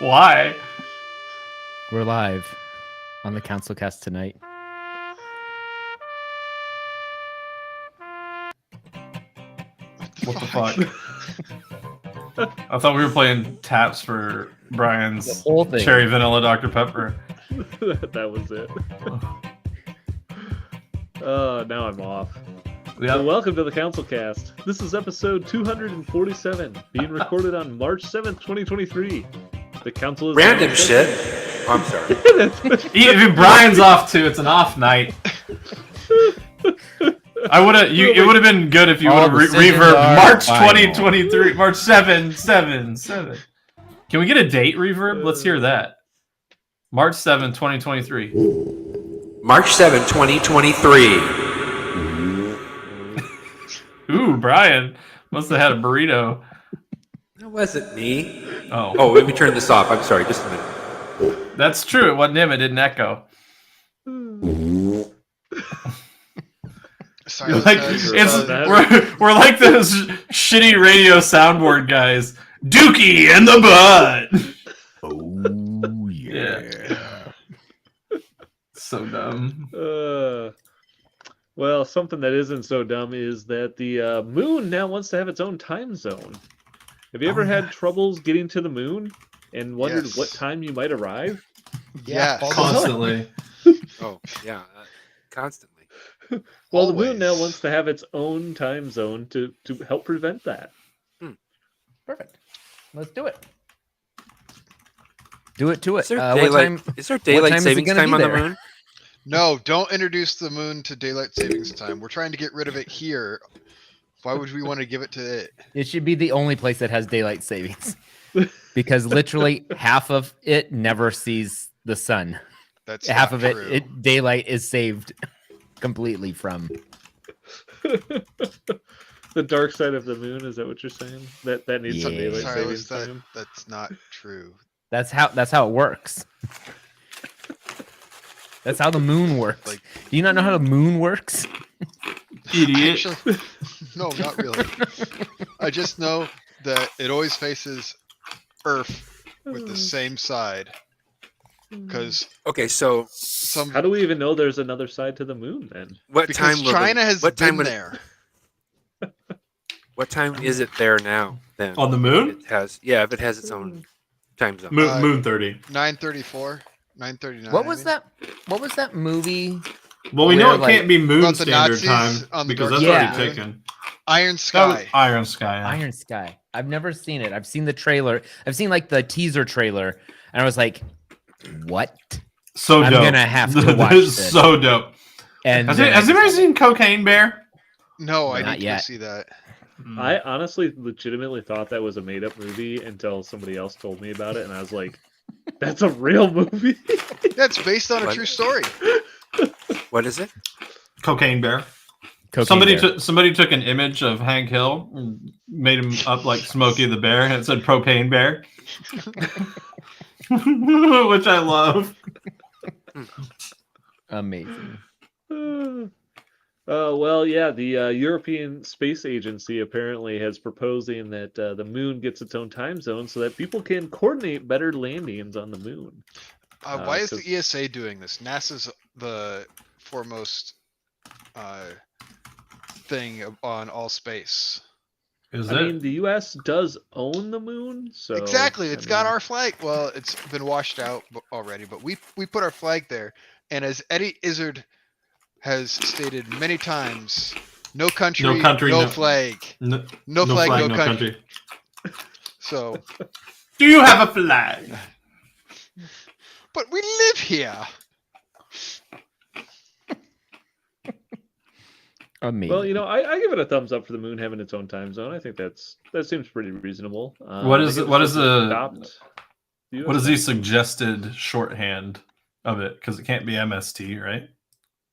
Why? We're live on the CouncilCast tonight. What the fuck? I thought we were playing taps for Brian's whole thing. cherry vanilla Dr. Pepper. That was it. Now I'm off. Yep. So welcome to the CouncilCast. This is episode 247, being recorded on March 7th, 2023. The council is random shit. Oh, I'm sorry. Even Brian's off too. It's an off night. I would have. It would have been good if you would have reverbed March 2023, March 7. Can we get a date reverb? Let's hear that. March 7, 2023. March 7, 2023. Ooh, Brian must have had a burrito. That wasn't me. Oh, let me turn this off. I'm sorry. Just a minute. that's true. It wasn't him. It didn't echo. Sorry, Like we're like those shitty radio soundboard guys. Dookie and the Butt. Oh yeah. So dumb. Well, something that isn't so dumb is that the moon now wants to have its own time zone. Have you ever had troubles getting to the moon and wondered what time you might arrive? Yeah, Constantly. Oh, yeah. Constantly. Well, the moon now wants to have its own time zone to help prevent that. Perfect. Let's do it. Do it to it. Is there what time daylight is it savings gonna time be on the there? moon? No, don't introduce the moon to daylight savings time. We're trying to get rid of it here. Why would we want to give it to it? It should be the only place that has daylight savings, because literally half of it never sees the sun. That's Half not of true. it, daylight is saved completely from. The dark side of the moon, is that what you're saying? That needs some Yeah. daylight Sorry, savings time? that's not true. That's how it works. That's how the moon works. Like- Do you not know how the moon works? Idiot. Actually, no, not really. I just know that it always faces Earth with the same side. Because Okay, so How do we even know there's another side to the moon then? what because time will China has what time been would it- there. What time is it there now? Then On the moon? it has. Yeah, if it has its own time zone. Moon 30. 9:34, 9:39. What was that? What was that movie? Well, we know Where, it like, can't be moon about the standard Nazis time on the because dark that's side already of the moon? taken. Iron That was Sky? Iron Sky. Yeah. Iron Sky. I've never seen it. I've seen the trailer. I've seen like the teaser trailer, and I was like, "What?" So I'm dope. gonna have to That watch is this. so dope. And Has then anybody seen Cocaine Bear? No, I Not need to yet. see that. I honestly legitimately thought that was a made up movie until somebody else told me about it, and I was like, that's a real movie. Yeah, it's based on a What? true story. What is it? Cocaine Bear. Cocaine Bear. Somebody took an image of Hank Hill and made him up like Smokey the Bear, and it said Propane Bear, which I love. Amazing. Well, yeah, the European Space Agency apparently has proposing that the moon gets its own time zone so that people can coordinate better landings on the moon. Why is the 'cause- ESA doing this? NASA's the foremost thing on all space. Is I it? mean, the U.S. does own the moon, so Exactly, I it's got mean, our flag. Well, it's been washed out already, but we put our flag there. And as Eddie Izzard has stated many times, no country, no flag. No, No flag, no no country. So, Do you have a flag? but we live here. Amazing. Well, you know, I give it a thumbs up for the moon having its own time zone. I think that seems pretty reasonable. What I is think it- what it's is supposed to the- adopt What is US the suggested shorthand of it? Because it can't be MST, right?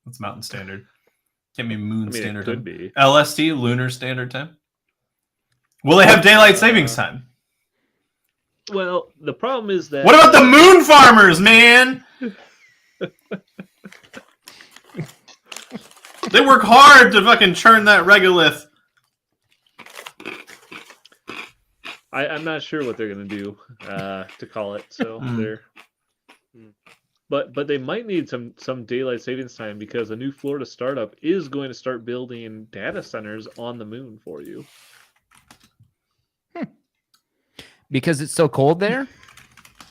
That's Mountain Standard. Can't be Moon I mean, Standard it could Time. be. LST, Lunar Standard Time. Will they have daylight savings time? Well, the problem is that What about the moon farmers, man? They work hard to fucking churn that regolith. I'm not sure what they're gonna do to call it. So they're, but they might need some daylight savings time because a new Florida startup is going to start building data centers on the moon for you. Because it's so cold there.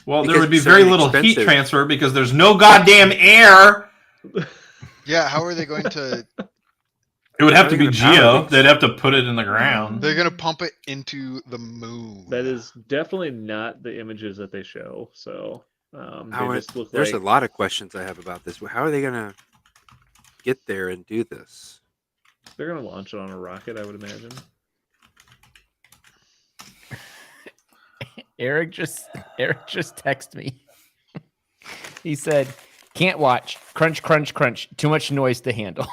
Well, there Because would be it's so very little heat inexpensive. transfer because there's no goddamn air. Yeah, how are they going to? It would have How to are be they gonna power geo. these? They'd have to put it in the ground. They're gonna pump it into the moon. That is definitely not the images that they show. So they just look There's like a lot of questions I have about this. How are they gonna get there and do this? they're gonna launch it on a rocket, I would imagine. Eric just texted me. He said, "Can't watch. Crunch, crunch, crunch. Too much noise to handle."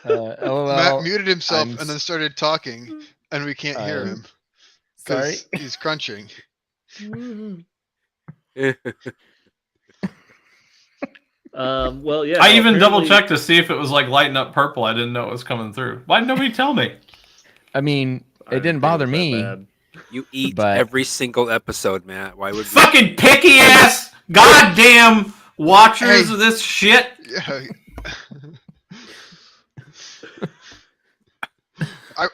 Matt muted himself I'm and then started talking, and we can't hear him sorry. because he's crunching. Well, yeah. I even double apparently- checked to see if it was like lighting up purple. I didn't know it was coming through. Why did nobody tell me? I mean, I it didn't think bother it's that me. bad. You eat But- every single episode, Matt. Why would you? Fucking picky ass goddamn watchers Hey. of this shit. Yeah.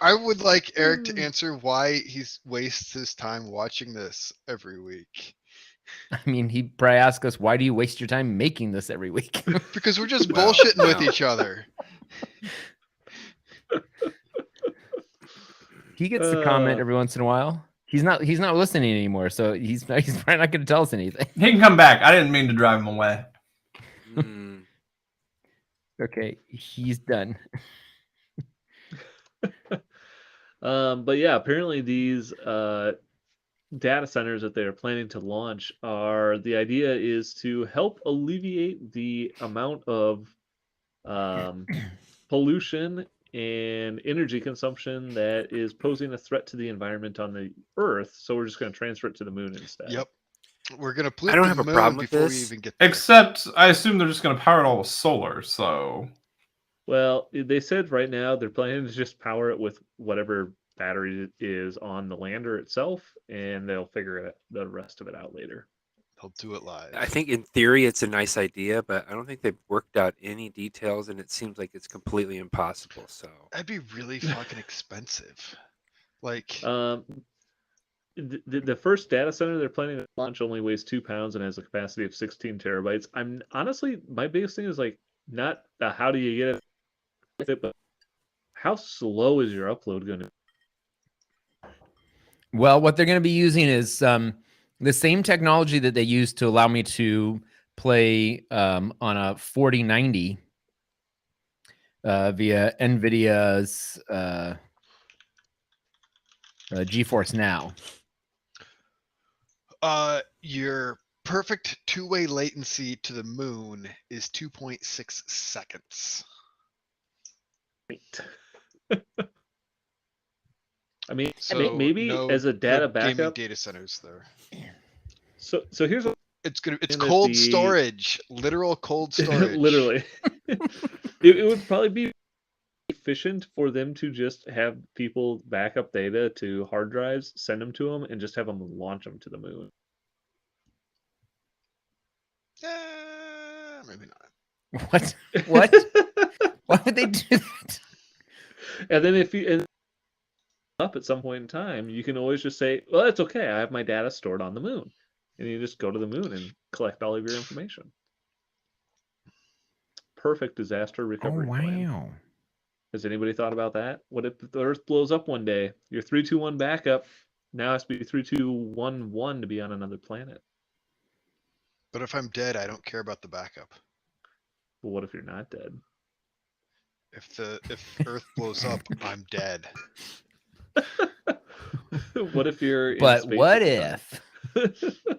I would like Eric to answer why he wastes his time watching this every week. I mean, he probably asked us, "Why do you waste your time making this every week?" Because we're just Well, bullshitting with no. each other. He gets to comment every once in a while. He's not listening anymore, so he's probably not going to tell us anything. He can come back. I didn't mean to drive him away. Hmm. Okay, he's done. But yeah, apparently these data centers that they're planning to launch are the idea is to help alleviate the amount of pollution and energy consumption that is posing a threat to the environment on the Earth. So we're just going to transfer it to the moon instead. Yep. We're gonna pollute don't the have a moon problem with before we this. even get there. Except, I assume they're just going to power it all with solar. So Well, they said right now they're planning to just power it with whatever battery is on the lander itself, and they'll figure the rest of it out later. They'll do it live. I think in theory it's a nice idea, but I don't think they've worked out any details, and it seems like it's completely impossible. So That'd be really fucking expensive. Like, The first data center they're planning to launch only weighs 2 pounds and has a capacity of 16 terabytes. I'm honestly, my biggest thing is like not how do you get it, but how slow is your upload going to? Well, what they're going to be using is the same technology that they use to allow me to play on a 4090 via NVIDIA's GeForce Now. your perfect two-way latency to the moon is 2.6 seconds. I mean, So maybe no as a data good gaming backup. data centers there. So here's what It's And that cold the- storage, literal cold storage. literally it would probably be efficient for them to just have people back up data to hard drives, send them to them, and just have them launch them to the moon. Maybe not. What? What? Why would they do that? And then if you end up at some point in time, you can always just say, well, it's okay, I have my data stored on the moon. And you just go to the moon and collect all of your information. Perfect disaster recovery plan. Has anybody thought about that? What if the Earth blows up one day? Your 3-2-1 backup now has to be 3-2-1-1 to be on another planet. But if I'm dead, I don't care about the backup. But what if you're not dead? If Earth blows up, I'm dead. What if you're in But space what at the if? time?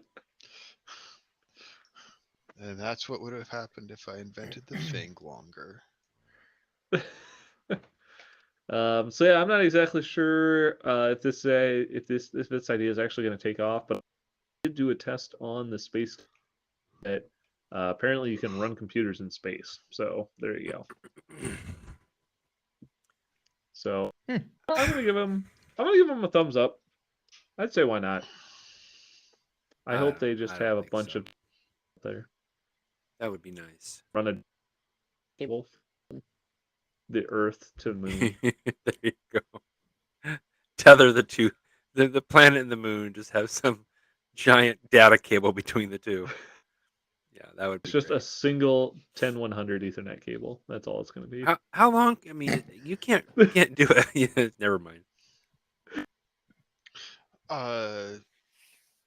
And that's what would have happened if I invented the thing longer. So yeah, I'm not exactly sure if this idea is actually going to take off, but I did do a test on the space that Apparently, you can run computers in space. So there you go. So I'm gonna give him a thumbs up. I'd say why not. I hope they just have a bunch of there. That would be nice. Run a cable, the Earth to the moon. There you go. Tether the two, the planet and the moon. Just have some giant data cable between the two. Yeah, that would be It's just great. a single 10100 Ethernet cable. That's all it's going to be. How long? I mean, you can't do it. Never mind.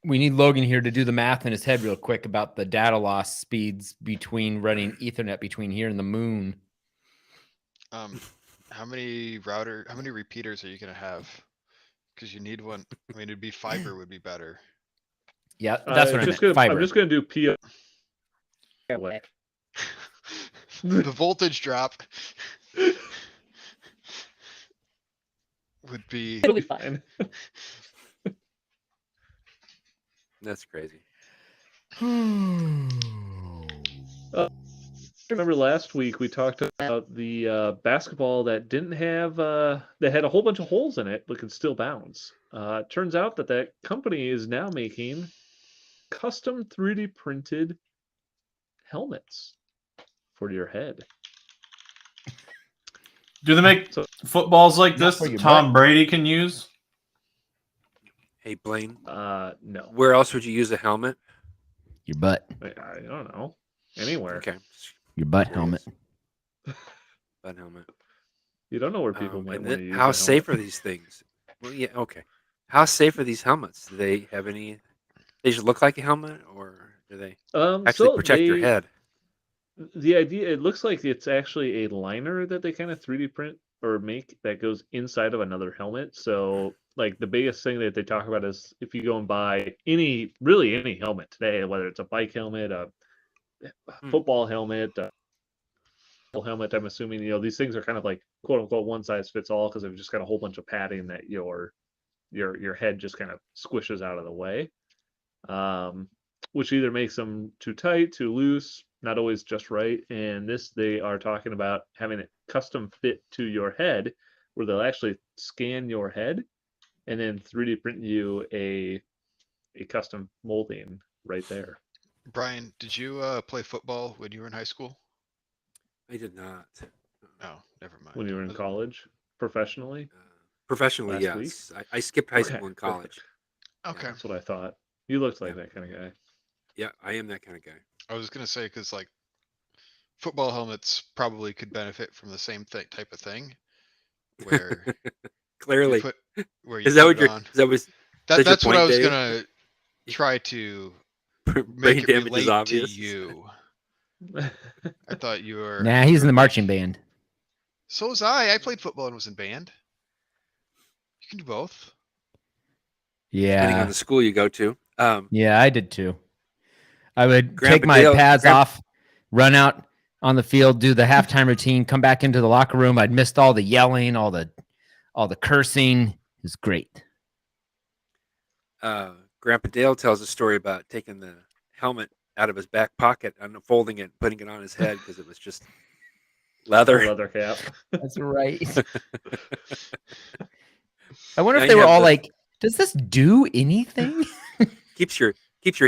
We need Logan here to do the math in his head real quick about the data loss speeds between running Ethernet between here and the moon. How many repeaters are you gonna have? Because you need one. I mean, it'd be fiber would be better. Yeah, that's what I meant. Fiber. I'm just going to do PO. The voltage drop would be It'll be fine. That's crazy. Remember last week we talked about the basketball that didn't have that had a whole bunch of holes in it but could still bounce. It turns out that company is now making custom 3D printed helmets for your head. Do they make footballs like Not this for that your Tom butt. Brady can use? Hey, Blaine, No. where else would you use a helmet? Your butt. I don't know. Anywhere. Okay, Your butt helmet. butt helmet. You don't know where people might And want to use. how a safe helmet. are these things? Well, yeah, okay. How safe are these helmets? Do they have any? They just look like a helmet, or do they actually protect your head? The idea, it looks like it's actually a liner that they kind of 3D print or make that goes inside of another helmet. So, like, the biggest thing that they talk about is if you go and buy any helmet today, whether it's a bike helmet, a football helmet, a helmet, I'm assuming, these things are kind of like quote unquote one size fits all because they've just got a whole bunch of padding that your head just kind of squishes out of the way. Which either makes them too tight, too loose, not always just right. And they are talking about having it custom fit to your head, where they'll actually scan your head and then 3D print you a custom molding right there. Brian, did you play football when you were in high school? I did not. Oh, never mind. When you were in college, professionally? Professionally, Last yes. I skipped high school and college. Okay. That's what I thought. You looked like that kind of guy. Yeah, I am that kind of guy. I was gonna say because like football helmets probably could benefit from the same type of thing, where Clearly, where you is that put what it on. that's what I was Dave? gonna try to Brain make it damage is relate to obvious. you. I thought you were. Nah, he's in the marching band. So was I. I played football and was in band. You can do both. Depending on Yeah. the school you go to. Yeah, I did too. I would Grandpa take my Dale- pads Grand- off, run out on the field, do the halftime routine, come back into the locker room. I'd missed all the yelling, all the cursing. It was great. Grandpa Dale tells a story about taking the helmet out of his back pocket, unfolding it, putting it on his head because it was just leather. Leather cap. That's right. I wonder Now if they you were have all the- like, does this do anything? keeps your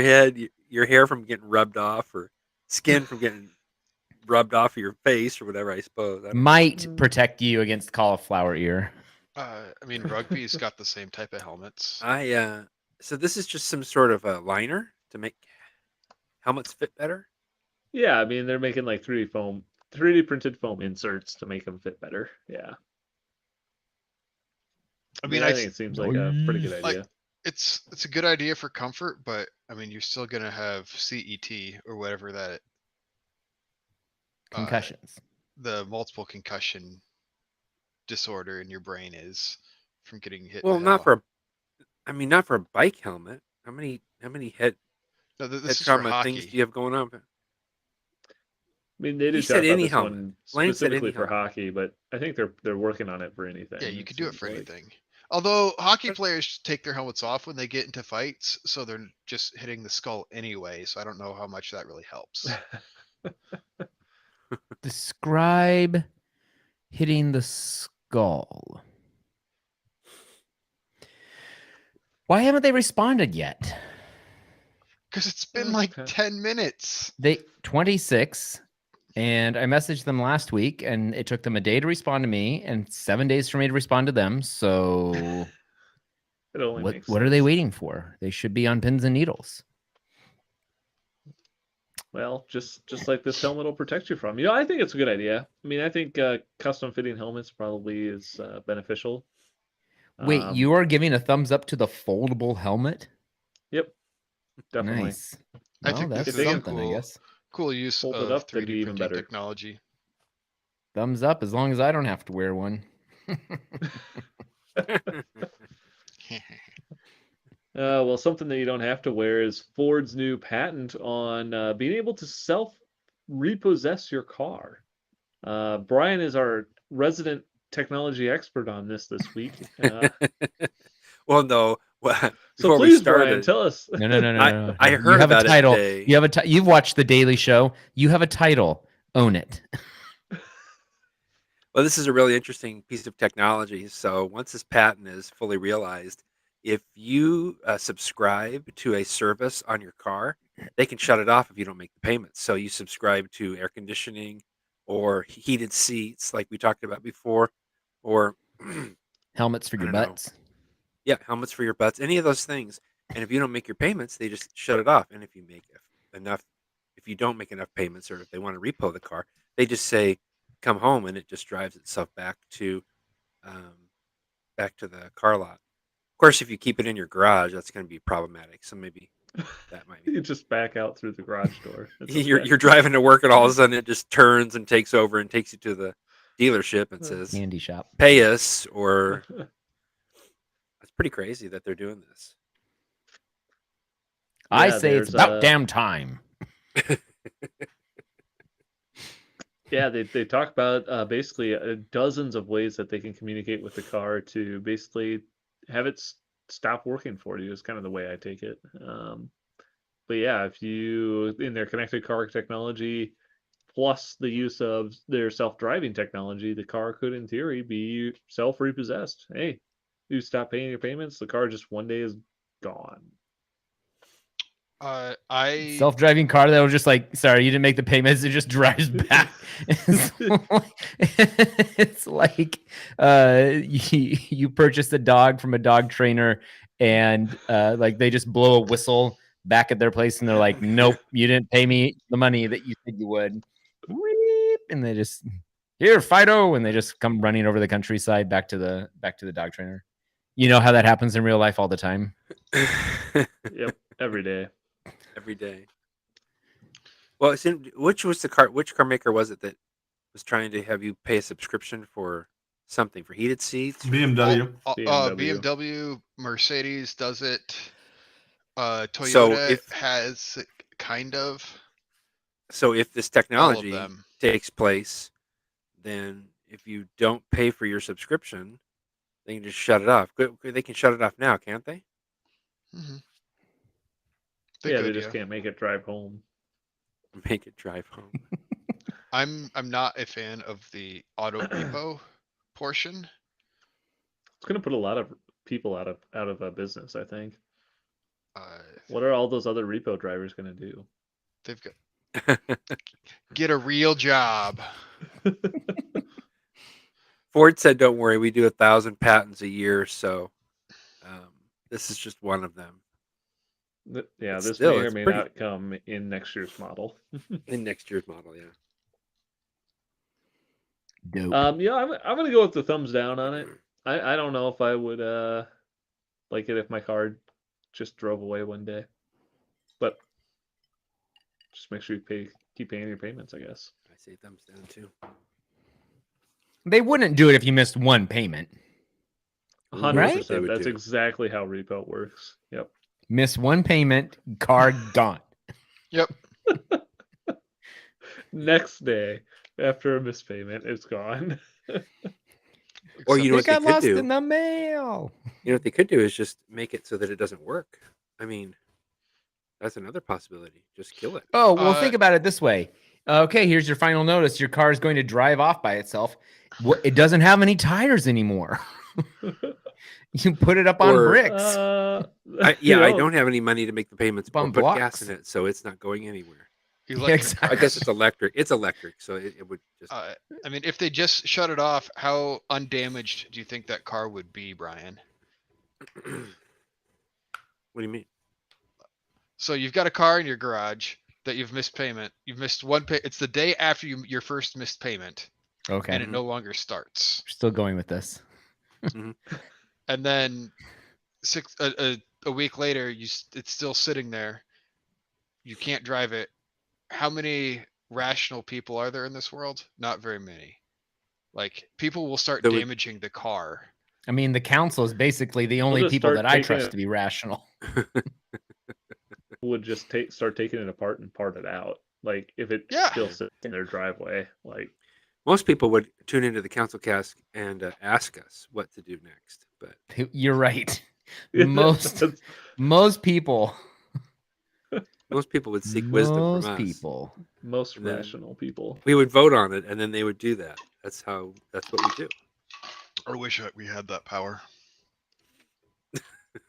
head, your hair from getting rubbed off, or skin from getting rubbed off of your face, or whatever. I suppose. I don't know. Might protect you against cauliflower ear. I mean, rugby's got the same type of helmets. So this is just some sort of a liner to make helmets fit better. Yeah, I mean, they're making like 3D printed foam inserts to make them fit better. Yeah. I mean, I think it seems like a pretty good idea. it's a good idea for comfort, but I mean, you're still gonna have CET or whatever that Concussions. the multiple concussion disorder in your brain is from getting hit. Well, in the not hell. not for a bike helmet. How many head No, head this is for trauma things hockey. do you have going on? I mean, they He did said talk about any this helmet. one Blaine said specifically any for helmet. hockey, but I think they're working on it for anything. Yeah, you it could do it seems for like. anything. Although hockey players take their helmets off when they get into fights, so they're just hitting the skull anyway. So I don't know how much that really helps. Describe hitting the skull. Why haven't they responded yet? Because it's been like 10 minutes. They 26, and I messaged them last week, and it took them a day to respond to me, and 7 days for me to respond to them. So, It only makes what are they sense. waiting for? They should be on pins and needles. Well, just like this helmet will protect you from. I think it's a good idea. I mean, I think custom fitting helmets probably is beneficial. Wait, you are giving a thumbs up to the foldable helmet? Yep, definitely. Nice. I think that's this is something, cool. I guess. Cool use Fold it of up, that'd 3D be even printing better. technology. Thumbs up as long as I don't have to wear one. Well, something that you don't have to wear is Ford's new patent on being able to self-repossess your car. Brian is our resident technology expert on this week. Well, no. Well, So before we please, Brian, started, tell us. No. I You heard have about a title. it today. You have You've watched The Daily Show. You have a title. Own it. Well, this is a really interesting piece of technology. So once this patent is fully realized, if you subscribe to a service on your car, they can shut it off if you don't make the payments. So you subscribe to air conditioning or heated seats, like we talked about before, or Helmets for I your don't know. butts. Yeah, helmets for your butts, any of those things. And if you don't make your payments, they just shut it off. And if you make enough, if you don't make enough payments, or if they want to repo the car, they just say, "Come home," and it just drives itself back to the car lot. Of course, if you keep it in your garage, that's going to be problematic. So maybe that might be. You just back out through the garage door. You're driving to work, and all of a sudden it just turns and takes over and takes you to the dealership and says, Candy shop. "Pay us," or it's pretty crazy that they're doing this. I say it's about damn time. Yeah, they talk about basically dozens of ways that they can communicate with the car to basically have it stop working for you is kind of the way I take it. But yeah, if you in their connected car technology plus the use of their self-driving technology, the car could in theory be self-repossessed. Hey, you stop paying your payments, the car just one day is gone. Self-driving car that was just like, sorry, you didn't make the payments. It just drives back. It's like you purchased a dog from a dog trainer, and like they just blow a whistle back at their place, and they're like, "Nope, you didn't pay me the money that you said you would." And they just here, Fido, and they just come running over the countryside back to the dog trainer. You know how that happens in real life all the time. Yep, every day. Every day. Well, which car maker was it that was trying to have you pay a subscription for something, for heated seats? BMW. BMW, Mercedes does it. Toyota has kind of. So if this technology takes place, then if you don't pay for your subscription, they can just shut it off. They can shut it off now, can't they? Mm-hmm. They just can't make it drive home. Make it drive home. I'm not a fan of the auto repo portion. It's going to put a lot of people out of business, I think. What are all those other repo drivers going to do? They've got get a real job. Ford said, "Don't worry, we do 1,000 patents a year, so this is just one of them." Yeah, But this still, may or it's may pretty- not come in next year's model. In next year's model, yeah. Dope. Yeah, I'm gonna go with the thumbs down on it. I don't know if I would like it if my car just drove away one day, but just make sure you keep paying your payments, I guess. I say thumbs down too. They wouldn't do it if you missed one payment. 100%. They would That's do. exactly how repo works. Yep. Miss one payment, car gone. Yep. Next day after a missed payment, it's gone. Or you know It what they got could lost do? in the mail. what they could do is just make it so that it doesn't work. I mean, that's another possibility. Just kill it. Oh, well, think about it this way. Okay, here's your final notice. Your car is going to drive off by itself. It doesn't have any tires anymore. You put it up on Or, bricks. I don't have any money to make the payments or on put blocks. gas in it, so it's not going anywhere. Exactly. I guess it's electric. It's electric, so it would just. I mean, if they just shut it off, how undamaged do you think that car would be, Brian? What do you mean? So you've got a car in your garage that you've missed payment. You've missed one pay. It's the day after your first missed payment, Okay. and it no longer starts. We're still going with this. And then a week later, it's still sitting there. You can't drive it. How many rational people are there in this world? Not very many. Like, people will start damaging the car. I mean, the council is basically the only people that I trust to be rational. Would just start taking it apart and part it out. Like, if it still sits in their driveway, like. Most people would tune into the CouncilCast and ask us what to do next. But you're right. Most people. Most people would seek wisdom from us. Most rational people. We would vote on it, and then they would do that. That's what we do. I wish we had that power.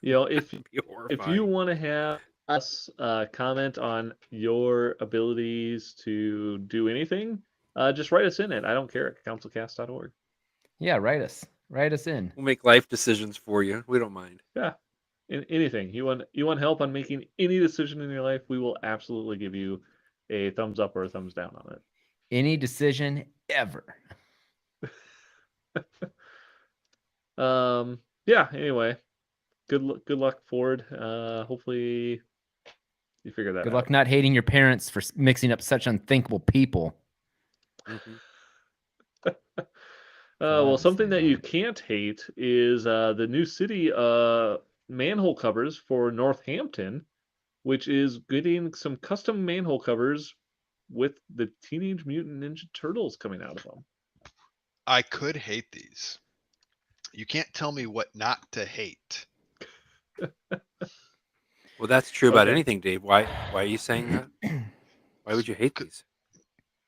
If you want to have us comment on your abilities to do anything, just write us in it. I don't care at councilcast.org. Yeah, write us in. We'll make life decisions for you. We don't mind. Yeah. Anything you want help on making any decision in your life, we will absolutely give you a thumbs up or a thumbs down on it. Any decision ever. Yeah, anyway, good luck, Ford. Hopefully you figure that out. Good luck not hating your parents for mixing up such unthinkable people. Well, something that you can't hate is the new city manhole covers for Northampton, which is getting some custom manhole covers with the Teenage Mutant Ninja Turtles coming out of them. I could hate these. You can't tell me what not to hate. Well, that's true about anything, Dave. Why are you saying that? Why would you hate these?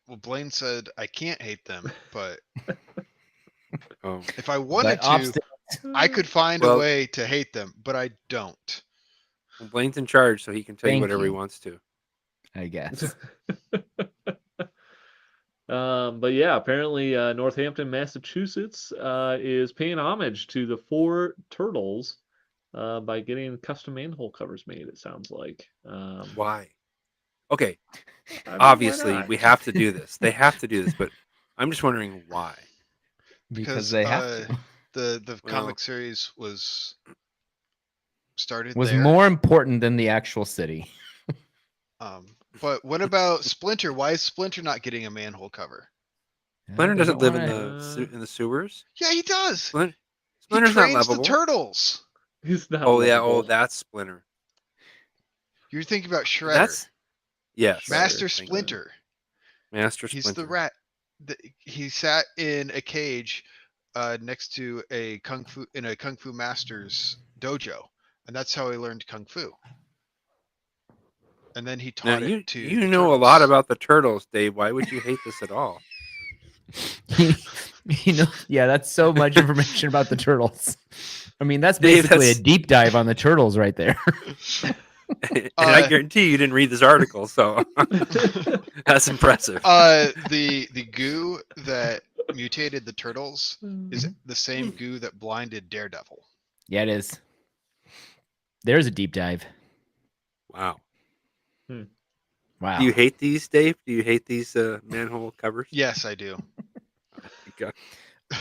Well, Blaine said I can't hate them, but Oh. if I wanted to, I could find a way to hate them, but I don't. Well, Blaine's in charge, so he can tell you whatever he wants to. I guess. But yeah, apparently Northampton, Massachusetts is paying homage to the 4 turtles by getting custom manhole covers made, it sounds like. Why? Okay. I mean, obviously, we have to do this. They have to do this, but I'm just wondering why. Because they have to. The comic series was more important than the actual city. But what about Splinter? Why is Splinter not getting a manhole cover? Splinter doesn't live in the sewers. Yeah, he does. Splinter's he trains not livable. The turtles. He's not. Oh yeah. Oh, that's Splinter. You're thinking about Shredder. Yes. Master Splinter. Master Splinter. He's the rat. He sat in a cage next to a kung fu master's dojo, and that's how he learned kung fu. And then he taught it to. You know a lot about the turtles, Dave. Why would you hate this at all? Yeah, that's so much information about the turtles. I mean, that's basically a deep dive on the turtles right there. And I guarantee you didn't read this article, so that's impressive. The goo that mutated the turtles is the same goo that blinded Daredevil. Yeah, it is. There's a deep dive. Wow. Wow. Do you hate these, Dave? Do you hate these manhole covers? Yes, I do.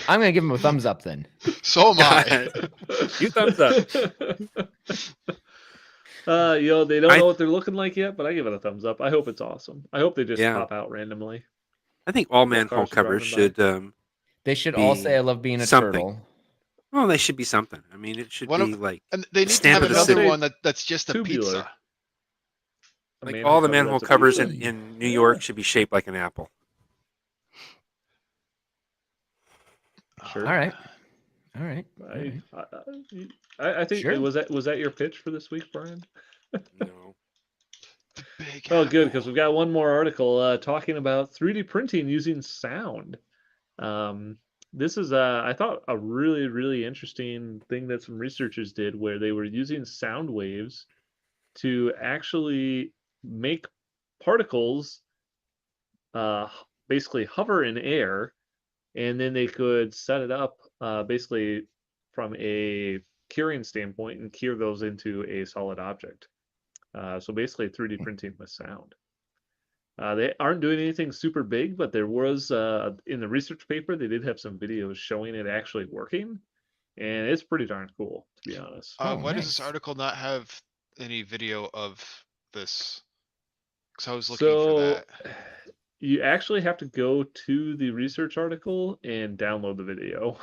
I'm gonna give him a thumbs up then. So am I. You thumbs up. They don't know what they're looking like yet, but I give it a thumbs up. I hope it's awesome. I hope they just pop out randomly. I think all manhole covers should. They should all say, "I love being a turtle." Well, they should be something. I mean, it should be like. And they need to have another one that's just a pizza. Like all the manhole covers in New York should be shaped like an apple. Sure. All right. All right. I think Sure. was that your pitch for this week, Brian? No. Big Oh, good, Apple. because we've got one more article talking about 3D printing using sound. This is, I thought, a really, really interesting thing that some researchers did, where they were using sound waves to actually make particles basically hover in air, and then they could set it up basically from a curing standpoint and cure those into a solid object. So basically 3D printing with sound. They aren't doing anything super big, but there was in the research paper, they did have some videos showing it actually working, and it's pretty darn cool, to be honest. Oh, Why does this nice. article not have any video of this? Because I was looking for So that. you actually have to go to the research article and download the video.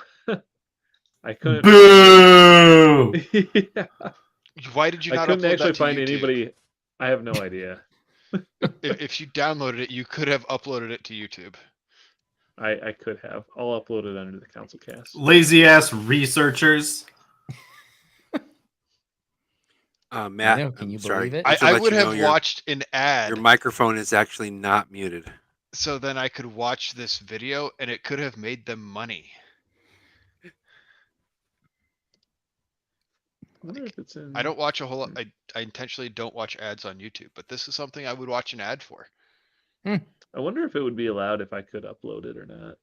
I couldn't. Boo! Yeah, Why did you I not couldn't upload actually that to find YouTube? anybody. I have no idea. If you downloaded it, you could have uploaded it to YouTube. I could have. I'll upload it under the CouncilCast. Lazy ass researchers. Matt, know, can I'm you sorry. believe it? Just to I let would you know, have watched an ad, your microphone is actually not muted. so then I could watch this video, and it could have made them money. I wonder if it's in. I don't watch a whole lot. I intentionally don't watch ads on YouTube, but this is something I would watch an ad for. I wonder if it would be allowed if I could upload it or not.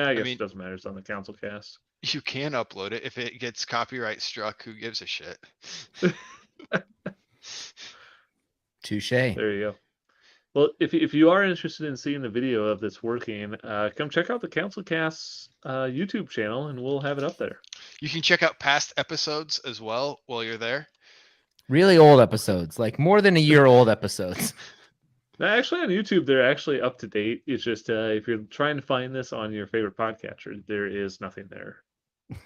I guess mean- it doesn't matter. It's on the CouncilCast. You can upload it. If it gets copyright struck, who gives a shit? Touche. There you go. Well, if you are interested in seeing the video of this working, come check out the CouncilCast YouTube channel, and we'll have it up there. You can check out past episodes as well while you're there. Really old episodes, like more than a year old episodes. Now, actually, on YouTube, they're actually up to date. It's just if you're trying to find this on your favorite podcatcher, there is nothing there.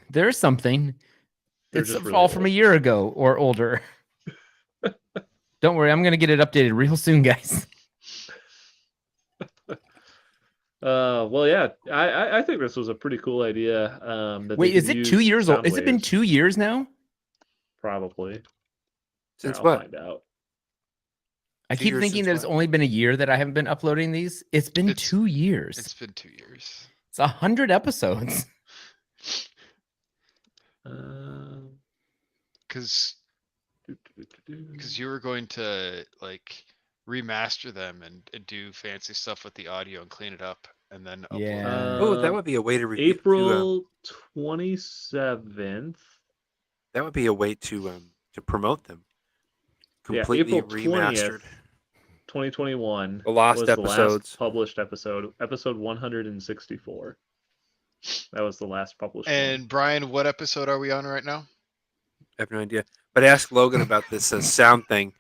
There's something. They're It's just really all from a old. year ago or older. Don't worry, I'm gonna get it updated real soon, guys. Well, yeah, I think this was a pretty cool idea. That Wait, they is could it 2 use years old? sound Has it been waves. 2 years now? Probably. Since I'll what? find out. I 2 keep years thinking since that it's what? only been a year that I haven't been uploading these. It's been It's- 2 years. It's been 2 years. It's 100 episodes. Because you were going to like remaster them and do fancy stuff with the audio and clean it up and then upload. Yeah. Oh, that would be a way to April 27th. that would be a way to promote them. Yeah, Completely April 20th. remastered. 2021 The lost was episodes. the last published episode 164. That was the last published And Brian, what episode are we on right now? I have no idea. But I asked Logan about this sound thing,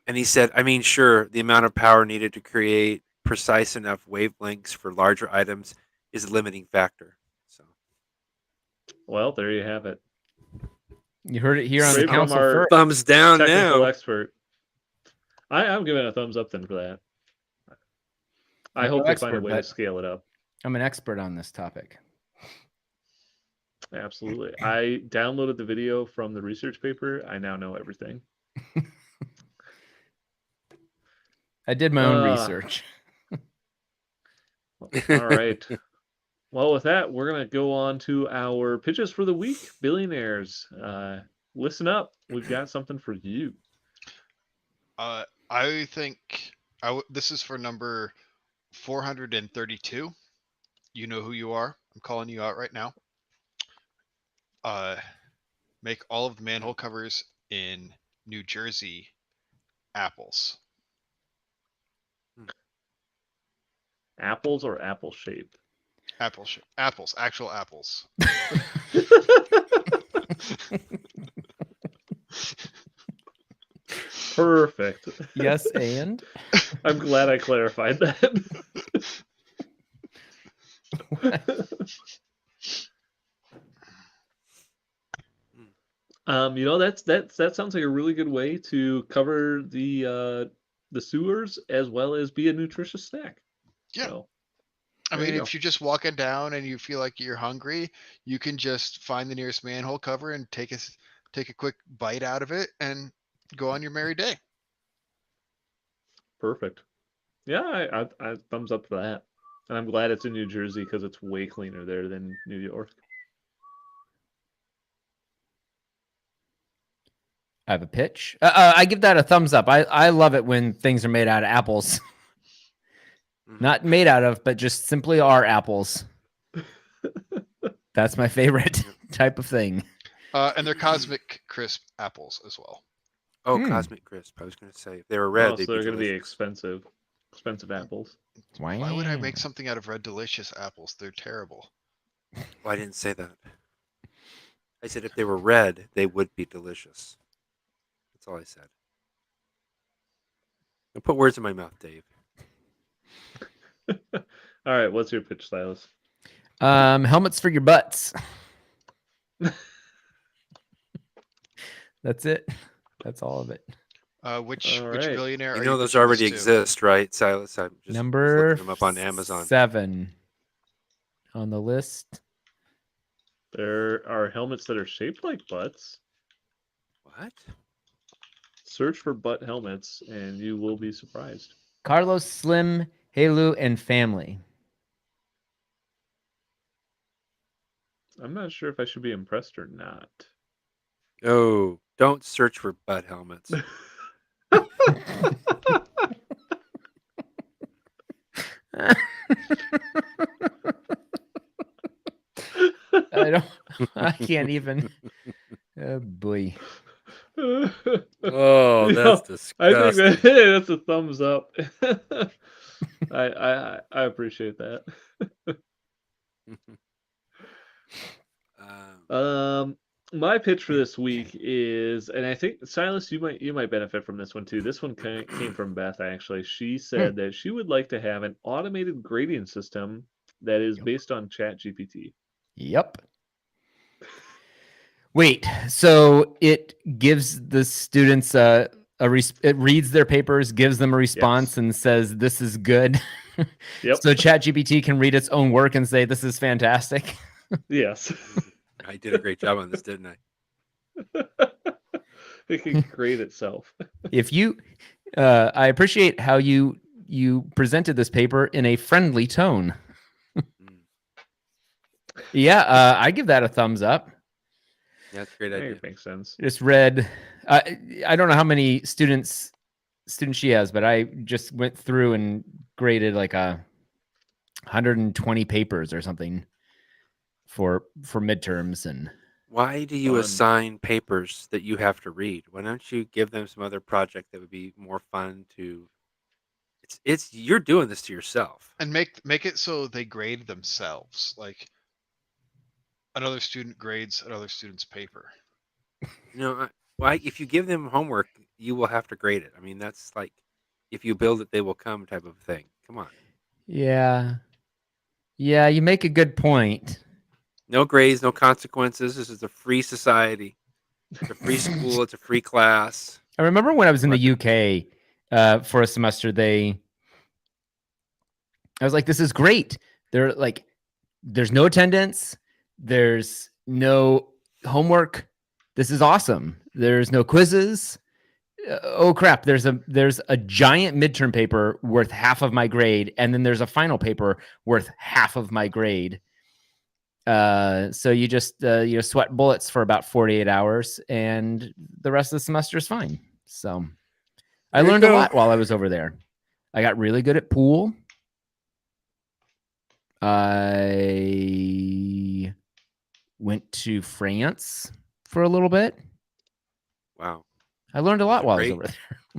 and he said, I mean, sure, the amount of power needed to create precise enough wavelengths for larger items is a limiting factor. So one. Well, there you have it. You heard it here on the Straight from council our first. thumbs down Technical now. expert. I'm giving a thumbs up then for that. I I'm hope no they find a expert, way to but- scale it up. I'm an expert on this topic. Absolutely. I downloaded the video from the research paper. I now know everything. I did my own Uh, research. All right. Well, with that, we're going to go on to our pitches for the week. Billionaires, listen up. We've got something for you. I think this is for number 432. You know who you are. I'm calling you out right now. Make all of the manhole covers in New Jersey apples. Apples or apple shaped? Apples, actual apples. Perfect. Yes, and I'm glad I clarified that. That sounds like a really good way to cover the sewers as well as be a nutritious snack. Yeah. So, I There mean, you if you're just walking down and you feel like you're hungry, you can just find the nearest manhole cover and take a quick bite out of it and go on your merry day. Perfect. Yeah, I thumbs up for that. And I'm glad it's in New Jersey because it's way cleaner there than New York. I have a pitch. I give that a thumbs up. I love it when things are made out of apples. Mhm. Not made out of, but just simply are apples. That's my favorite Yep. type of thing. And they're cosmic crisp apples as well. Oh, Hmm. Cosmic Crisp. I was going to say, if they were red, Oh, they'd so be they're going to be delicious. expensive apples. Why would I make something out of red delicious apples? They're terrible. Well, I didn't say that. I said if they were red, they would be delicious. That's all I said. Don't put words in my mouth, Dave. All right, what's your pitch, Silas? Helmets for your butts. That's it. That's all of it. Which All right. billionaire You are know you those pitching already this to? exist, right, Silas? I'm just Number looking them up on Amazon. 7 on the list. There are helmets that are shaped like butts. What? Search for butt helmets, and you will be surprised. Carlos Slim, Helu, and family. I'm not sure if I should be impressed or not. Oh, don't search for butt helmets. I can't even. Oh boy. Oh, that's I think disgusting. that's a thumbs up. I appreciate that. My pitch for this week is, and I think Silas, you might benefit from this one too. This one came from Beth actually. She said that she would like to have an automated grading system that is based on ChatGPT. Yep. Wait, so it gives the students it reads their papers, gives them a response, and says this is good. Yep. So ChatGPT can read its own work and say this is fantastic. Yes. I did a great job on this, didn't I? It can grade itself. If you, I appreciate how you presented this paper in a friendly tone. Yeah, I give that a thumbs up. Yeah, that's a great I idea. think it makes sense. Just read. I don't know how many students she has, but I just went through and graded like 120 papers or something for midterms. And Why do you Fun. assign papers that you have to read? Why don't you give them some other project that would be more fun to? It's you're doing this to yourself. And make it so they grade themselves. Like another student grades another student's paper. You know, why if you give them homework, you will have to grade it. I mean, that's like if you build it, they will come type of thing. Come on. yeah, you make a good point. No grades, no consequences. This is a free society. It's a free school. It's a free class. I remember when I was in the UK for a semester, I was like, this is great. They're like, there's no attendance. There's no homework. This is awesome. There's no quizzes. Oh crap. There's a giant midterm paper worth half of my grade. And then there's a final paper worth half of my grade. So you just, sweat bullets for about 48 hours and the rest of the semester is fine. So I learned a lot while I was over there. I got really good at pool. I went to France for a little bit. Wow. I learned a lot while I was over there.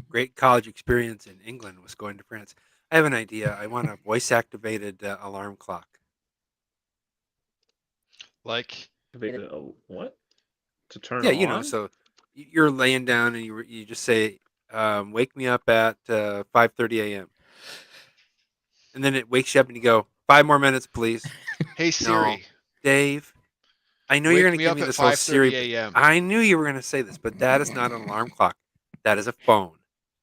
Great college experience in England was going to France. I have an idea. I want a voice activated alarm clock. Like What? To turn Yeah, on? you know, so you're laying down and you just say, "Wake me up at 5:30 a.m." and then it wakes you up and you go, 5 more minutes, please. hey Siri, Dave, I know you're wake going to me give up me at this whole 5:30 Siri. a.m. I knew you were going to say this, but that is not an alarm clock. That is a phone.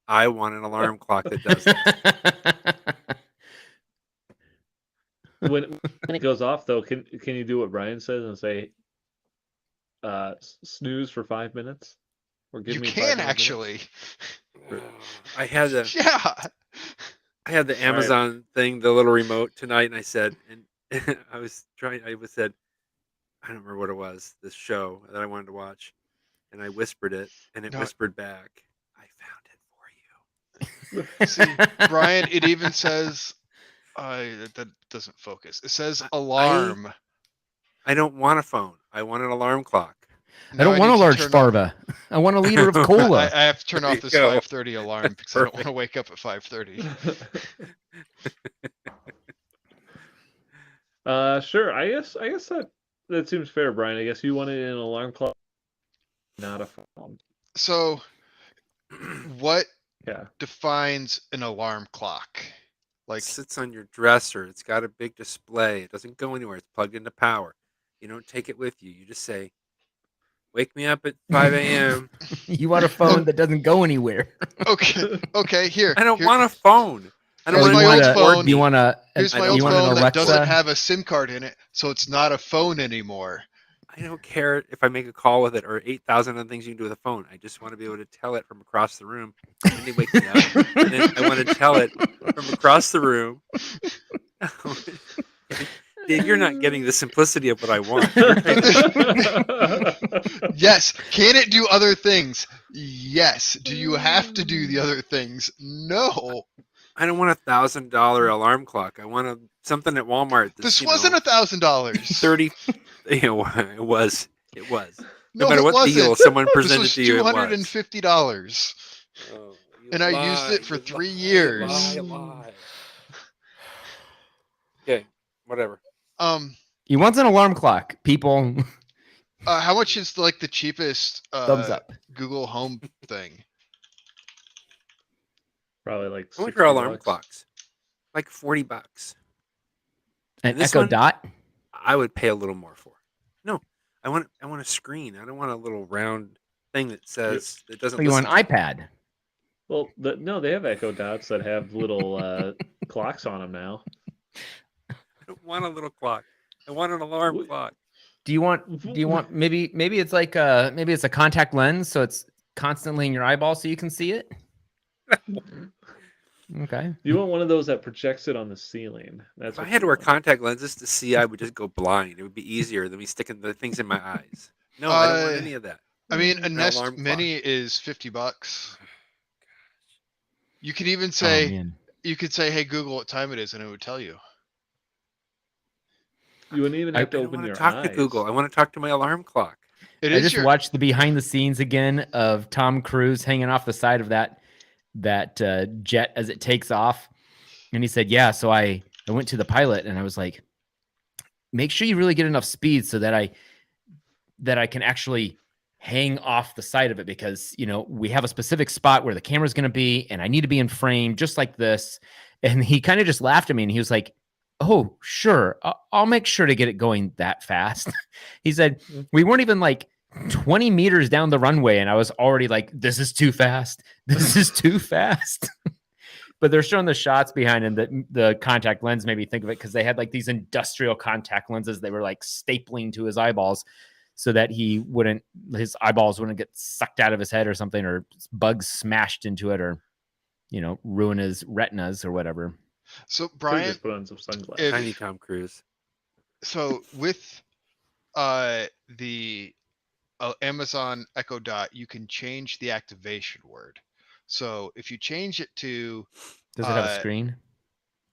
I want an alarm clock that does this. when it goes off though, can you do what Brian says and say, snooze for 5 minutes? Or give You me 5 can more actually. I had the Yeah. Amazon thing, the little remote tonight, and I said, and I said, I don't remember what it was, this show that I wanted to watch, and I whispered it, and it No. whispered back, I found it for you. See, Brian, it even says that doesn't focus. It says alarm. I don't want a phone. I want an alarm clock. I don't want a large farba. I want a liter of cola. I have to turn There off you this go. 5:30 alarm because I don't want to wake up at 5:30. Sure. I guess that seems fair, Brian. I guess you wanted an alarm clock, not a phone. So, what Yeah. defines an alarm clock? It sits on your dresser. It's got a big display. It doesn't go anywhere. It's plugged into power. You don't take it with you. You just say, wake me up at 5 a.m. You want a phone that doesn't go anywhere. Okay, here. I don't want a phone. I don't Here's want my old to phone. You want a? Here's my I old don't phone want an that doesn't Alexa? have a SIM card in it, so it's not a phone anymore. I don't care if I make a call with it or 8,000 other things you can do with a phone. I just want to be able to tell it from across the room. And then they wake me up. And then I want to tell it from across the room. Dave, you're not getting the simplicity of what I want. Yes. Can it do other things? Yes. Do you have to do the other things? No. I don't want $1,000 alarm clock. I want something at Walmart. This wasn't $1,000. 30. It was. No No, matter it what wasn't. deal someone This presented was to you, it was. $250. Oh, And I used it for 3 years. Lie. Okay, whatever. He wants an alarm clock. People, How much is like the cheapest thumbs up. Google Home thing? Probably like How much are alarm $60. clocks? Like $40. An this Echo one- Dot. I would pay a little more for. No, I want a screen. I don't want a little round thing that says it doesn't. Oh, you want listen an to me. iPad? Well, no, they have Echo Dots that have little clocks on them now. I don't want a little clock. I want an alarm What? clock. Do you want maybe it's like maybe it's a contact lens, so it's constantly in your eyeball so you can see it? Okay. You want one of those that projects it on the ceiling. That's If I what had to you wear want. contact lenses to see, I would just go blind. It would be easier than me sticking the things in my eyes. No, I don't want any of that. I mean, a An Nest alarm clock. Mini is $50. You could even Oh, say, man. you could say, "Hey Google, what time it is," and it would tell you. You wouldn't even I have to I don't open want your to talk eyes. to Google. I want to talk to my alarm clock. It I is just your. watched the behind the scenes again of Tom Cruise hanging off the side of that jet as it takes off, and he said, "Yeah, so I went to the pilot and I was like, make sure you really get enough speed so that I can actually hang off the side of it, because we have a specific spot where the camera's going to be, and I need to be in frame just like this." And he kind of just laughed at me, and he was like, "Oh, sure, I'll make sure to get it going that fast." He said, "We weren't even like 20 meters down the runway, and I was already like, this is too fast. This is too fast." But they're showing the shots behind him that the contact lens made me think of it, because they had like these industrial contact lenses they were like stapling to his eyeballs so that his eyeballs wouldn't get sucked out of his head or something, or bugs smashed into it, or ruin his retinas or whatever. So Could've Brian, just put on some sunglasses. Tiny Tom Cruise. so with the Amazon Echo Dot, you can change the activation word. So if you change it to Does it have a screen?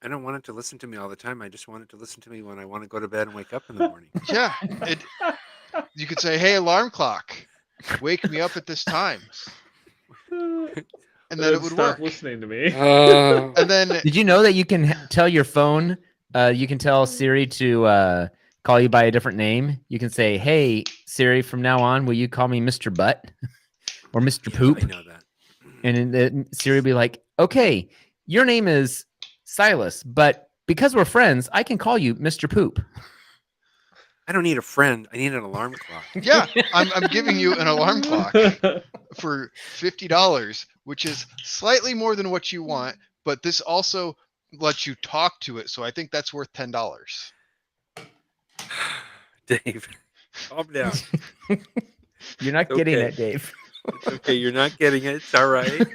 I don't want it to listen to me all the time. I just want it to listen to me when I want to go to bed and wake up in the morning. yeah, you could say, "Hey alarm clock, wake me up at this time," and then it would Stop work. listening to me. And then Did you know that you can tell your phone, you can tell Siri to call you by a different name? You can say, "Hey, Siri, from now on, will you call me Mr. Butt or Mr. Yeah, Poop?" I know that. And then Siri will be like, "Okay, your name is Silas, but because we're friends, I can call you Mr. Poop." I don't need a friend. I need an alarm clock. yeah, I'm giving you an alarm clock for $50, which is slightly more than what you want, but this also lets you talk to it, so I think that's worth $10. Dave, calm down. You're not It's getting okay. it, Dave. It's okay. You're not getting it. It's all right.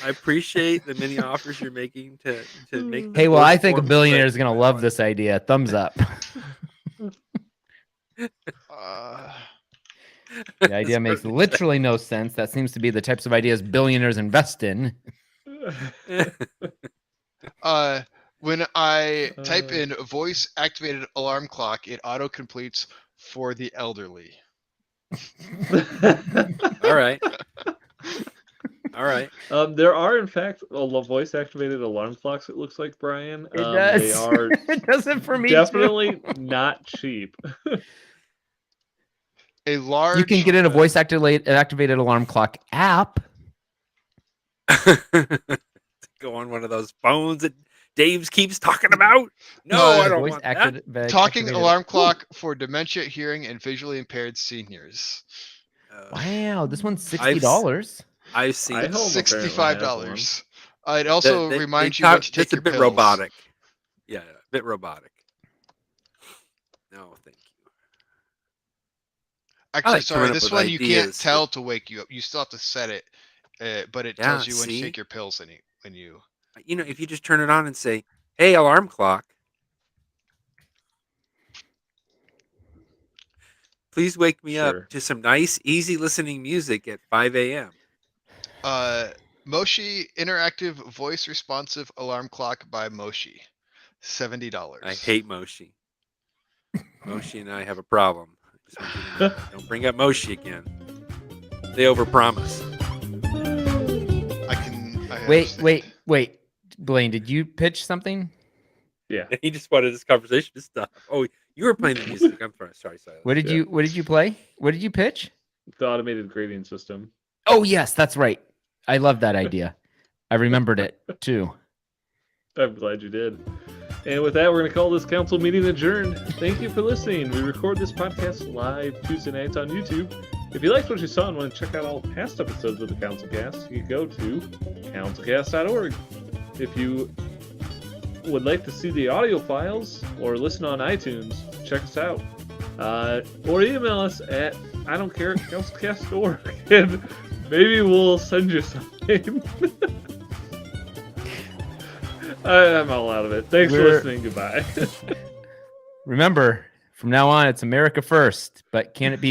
I appreciate the many offers you're making to make. Hey, well, I think a performance, billionaire but is going to love this idea. Thumbs up. The idea makes literally no sense. That seems to be the types of ideas billionaires invest in. When I type in voice activated alarm clock, it auto completes for the elderly. All right. All right. There are, in fact, voice activated alarm clocks. It looks like, Brian. It does. They are It does it for me definitely too. not cheap. A large. You can get in a voice activated alarm clock app. Go on one of those phones that Dave keeps talking about. No, I don't Voice want that. Talking activated- alarm clock for dementia, hearing, and visually impaired seniors. Wow, this one's $60. I've seen I it. hope $65. It also reminds you talk- when to take it's a your bit pills. robotic. Yeah, a bit robotic. No, thank you. Actually, like sorry, coming up this with one you can't ideas tell to wake you up. You still have to set it, but it tells you when to see? take your pills when you. You know, if you just turn it on and say, "Hey, alarm clock, please wake me Sure. up to some nice, easy listening music at 5 a.m." Moshi interactive voice responsive alarm clock by Moshi, $70. I hate Moshi. Moshi and I have a problem. I just want you to know that. Don't bring up Moshi again. They overpromise. I Wait. Blaine, did you pitch something? Yeah. He just wanted this conversation to stop. Oh, you were playing the music. I'm sorry, Silas. What did you play? What did you pitch? The automated grading system. Oh yes, that's right. I love that idea. I remembered it too. I'm glad you did. And with that, we're going to call this council meeting adjourned. Thank you for listening. We record this podcast live Tuesday nights on YouTube. If you liked what you saw and want to check out all past episodes of the CouncilCast, you can go to councilcast.org. If you would like to see the audio files or listen on iTunes, check us out. Or email us at councilcast.org, and maybe we'll send you something. I'm all out of it. Thanks for listening. Goodbye. Remember, from now on, it's America first, but can it be